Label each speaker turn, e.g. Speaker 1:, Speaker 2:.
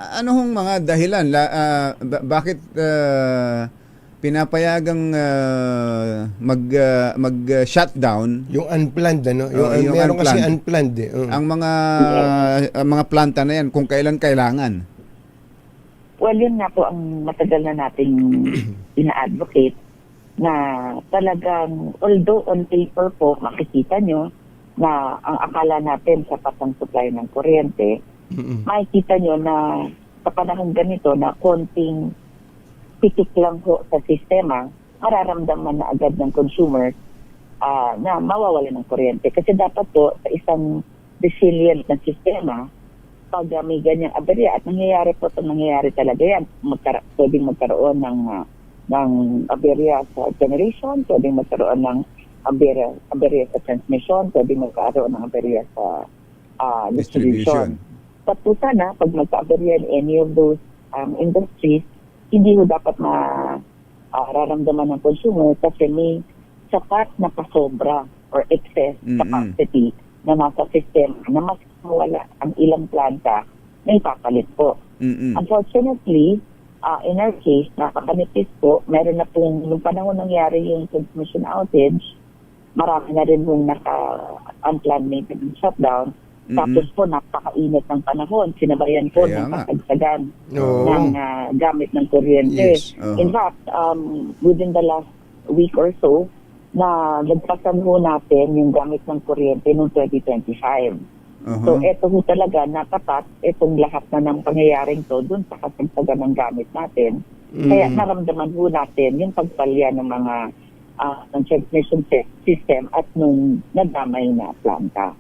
Speaker 1: Ano hong mga dahilan? Bakit pinapayagang mag-shutdown
Speaker 2: Yung unplanned, ano?
Speaker 1: yung
Speaker 2: Meron kasi
Speaker 1: unplanned.
Speaker 2: unplanned eh.
Speaker 1: ang
Speaker 3: Yes.
Speaker 1: mga planta na yan kung kailan kailangan?
Speaker 3: Well, yun nga po ang matagal na nating ina-advocate na talagang, although on paper po, makikita nyo na ang akala natin sapat ang supply ng kuryente, makikita nyo na sa panahon ganito na konting pitik lang po sa sistema, mararamdaman na agad ng consumer na mawawala ng kuryente. Kasi dapat po sa isang resilient na sistema, pag may ganyang aberya, at nangyayari po ito, nangyayari talaga yan, pwedeng magkaroon ng aberya sa generation, pwedeng magkaroon ng aberya sa transmission, pwedeng magkaroon ng aberya sa distribution. But po sana, pag magka-aberya in any of those industries, hindi ho dapat raramdaman ng consumer kasi may sapat na pasobra or excess capacity na nasa system na mas mawala ang ilang planta na ipapalit po. Unfortunately, in our case, nakakanipis po, meron na pong, nung panahon nangyari yung transmission outage, marami na rin yung naka-unplanned maintenance shutdown. Tapos po, napakainit ng panahon. Sinabayan po
Speaker 1: Kaya
Speaker 3: ng
Speaker 1: nga.
Speaker 3: kasagsagan
Speaker 2: Oo.
Speaker 3: ng gamit ng kuryente.
Speaker 1: Yes.
Speaker 3: In fact, within the last week or so, na nagpasan ho natin yung gamit ng kuryente noong 2025. So, eto ho talaga natapat itong lahat na ng pangyayaring to dun sa kasagsagan ng gamit natin. Kaya naramdaman ho natin yung pagpalya ng mga ng transmission system at nung nadamay na planta.